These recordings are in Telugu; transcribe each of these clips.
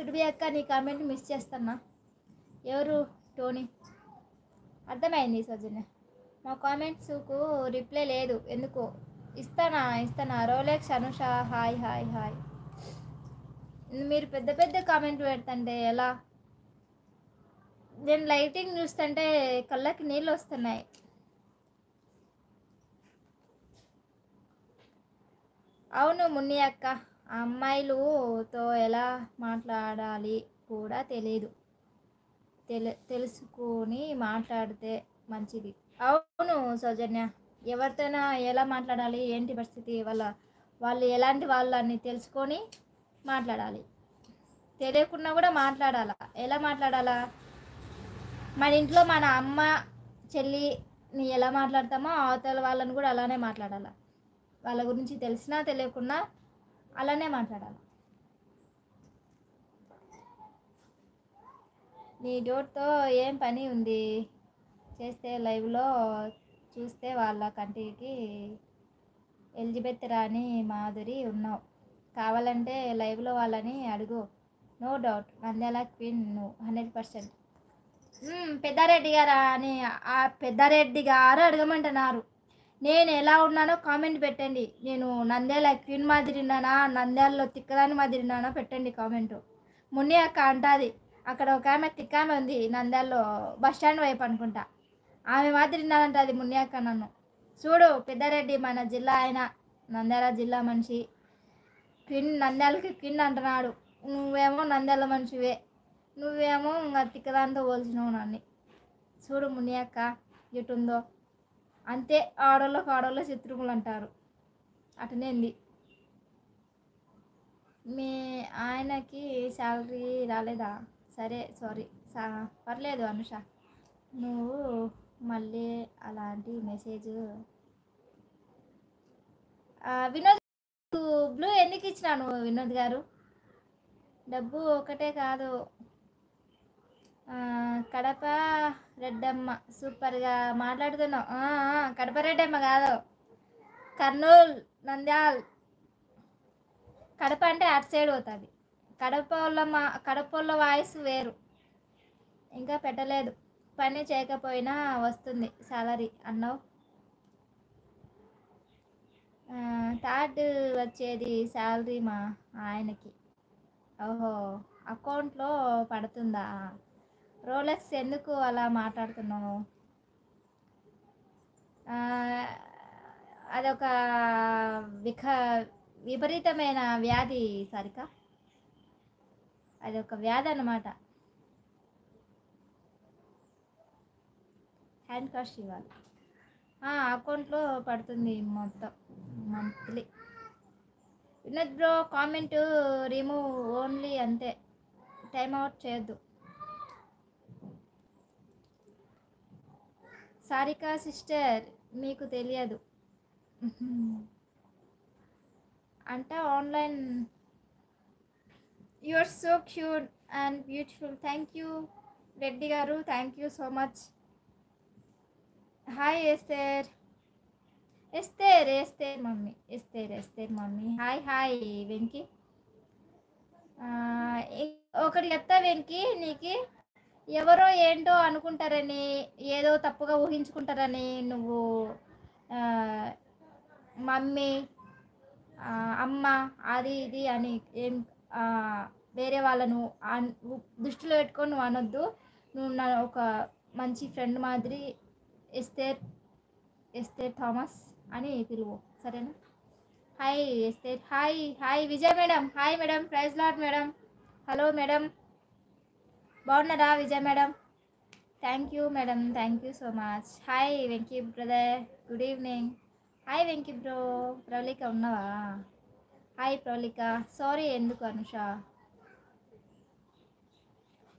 సుడివి అక్క నీ కామెంట్ మిస్ చేస్తున్నా. ఎవరు? టోనీ. అర్థమైంది సౌజన్య. మా కామెంట్స్కు రిప్లై లేదు ఎందుకో. ఇస్తానా. Rolex Anusha hi hi hi. మీరు పెద్ద పెద్ద కామెంట్ పెడుతుంటే ఎలా? నేను లైటింగ్ చూస్తుంటే కళ్ళకి నీళ్ళు వస్తున్నాయి. అవును మున్ని అక్క, అమ్మాయిలతో ఎలా మాట్లాడాలి కూడా తెలియదు. తెలుసుకొని మాట్లాడితే మంచిది. అవును సౌజన్య, ఎవరితోనైనా ఎలా మాట్లాడాలి, ఏంటి పరిస్థితి, వాళ్ళు ఎలాంటి వాళ్ళని తెలుసుకొని మాట్లాడాలి. తెలియకుండా కూడా మాట్లాడాలా. ఎలా మాట్లాడాలా? మన ఇంట్లో మన అమ్మ చెల్లిని ఎలా మాట్లాడతామో అవతల వాళ్ళని కూడా అలానే మాట్లాడాలి. వాళ్ళ గురించి తెలిసినా తెలియకుండా అలానే మాట్లాడాలి. నీ డోర్తో ఏం పని ఉంది? చేస్తే లైవ్లో చూస్తే వాళ్ళ కంటికి ఎలిజబెత్ రాణి మాధురి ఉన్నావు. కావాలంటే లైవ్లో వాళ్ళని అడుగు. నో డౌట్ నంద్యాల క్వీన్ నువ్వు 100%. పెద్దారెడ్డి గారా అని ఆ పెద్దారెడ్డి గారు అడగమంటున్నారు. నేను ఎలా ఉన్నానో కామెంట్ పెట్టండి. నేను నంద్యాల క్వీన్ మాదిరిన్నానా, నంద్యాలలో తిక్కదాని మాదిరిన్నానా పెట్టండి కామెంటు. మున్ని అక్క అంటుంది, అక్కడ ఒక ఆమె తిక్కామె ఉంది నంద్యాలలో బస్ స్టాండ్ వైపు అనుకుంటా, ఆమె మాదిరిన్నానంటుంది మున్ని అక్క నన్ను. చూడు పెద్దారెడ్డి మన జిల్లా ఆయన, నంద్యాల జిల్లా మనిషి, క్వీన్ నంద్యాలకి క్వీన్ అంటున్నాడు. నువ్వేమో నంద్యాల మనిషివే, నువ్వేమో ఇంకా తిక్కదాంతో పోల్చినావు నన్ను. చూడు మున్ని అక్క ఎటుందో. అంతే, ఆడోళ్ళ శత్రువులు అంటారు. అటనేంది. మీ ఆయనకి శాలరీ రాలేదా? సరే సారీ, పర్లేదు అనుష. నువ్వు మళ్ళీ అలాంటి మెసేజ్. వినోద్ బ్లూ ఎందుకు ఇచ్చినాను వినోద్ గారు? డబ్బు ఒకటే కాదు. కడప రెడ్డమ్మ సూపర్గా మాట్లాడుతున్నావు. కడప రెడ్డమ్మ కాదు, కర్నూలు నంద్యాల్. కడప అంటే అటు సైడ్ అవుతుంది. కడప వాళ్ళ వాయిస్ వేరు. ఇంకా పెట్టలేదు. పని చేయకపోయినా వస్తుంది శాలరీ అన్నావు. థర్డ్ వచ్చేది శాలరీ మా ఆయనకి. ఓహో, అకౌంట్లో పడుతుందా? రోలెక్స్ ఎందుకు అలా మాట్లాడుతున్నావు? అదొక విపరీతమైన వ్యాధి సారిక, అదొక వ్యాధి అన్నమాట. హ్యాండ్ కాష్ ఇవ్వాలి. అకౌంట్లో పడుతుంది మొత్తం monthly. Vinod bro comment remove only అంతే, టైం అవుట్ చేయొద్దు. సారిక సిస్టర్ మీకు తెలియదు అంట online. You are so cute and beautiful. Thank you Reddy garu, thank you so much. Hi Esther mummy. Hi Venky. ఒకటి చెప్తా వెంకీ, నీకు ఎవరో ఏంటో అనుకుంటారని, ఏదో తప్పుగా ఊహించుకుంటారని నువ్వు మమ్మీ అమ్మ అది ఇది అని ఏం వేరే వాళ్ళను దృష్టిలో పెట్టుకొని నువ్వు అనొద్దు. నువ్వు నా ఒక మంచి ఫ్రెండ్ మాదిరి ఎస్తేర్ థామస్ అని పిలువు, సరేనా? Hi Esther. Hi Vijay madam. Hi madam, praise lot madam. Hello madam, బాగున్నారా Vijay madam? Thank you madam, thank you so much. Hi Venky brother, good evening. Hi Venky bro. Pravalika ఉన్నావా? హాయ్ ప్రవళిక. సారీ ఎందుకు అనుష,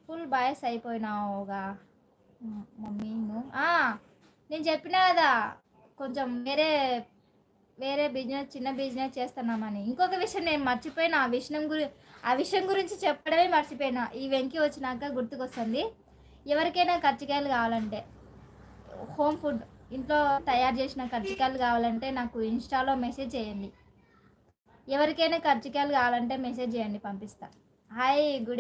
ఫుల్ బాయ్స్ అయిపోయినావుగా మమ్మీ నువ్వు. నేను చెప్పినా కదా కొంచెం వేరే బిజినెస్, చిన్న బిజినెస్ చేస్తున్నామని. ఇంకొక విషయం నేను మర్చిపోయినా, ఆ విషయం గురించి చెప్పడమే మర్చిపోయినా. ఈ వెంకీ వచ్చినాక గుర్తుకొస్తుంది. ఎవరికైనా కజ్జికాయలు కావాలంటే, హోమ్ ఫుడ్ ఇంట్లో తయారు చేసిన కజ్జికాయలు కావాలంటే నాకు ఇన్స్టాలో మెసేజ్ చేయండి. ఎవరికైనా కజ్జికాయలు కావాలంటే మెసేజ్ చేయండి, పంపిస్తా. Hi good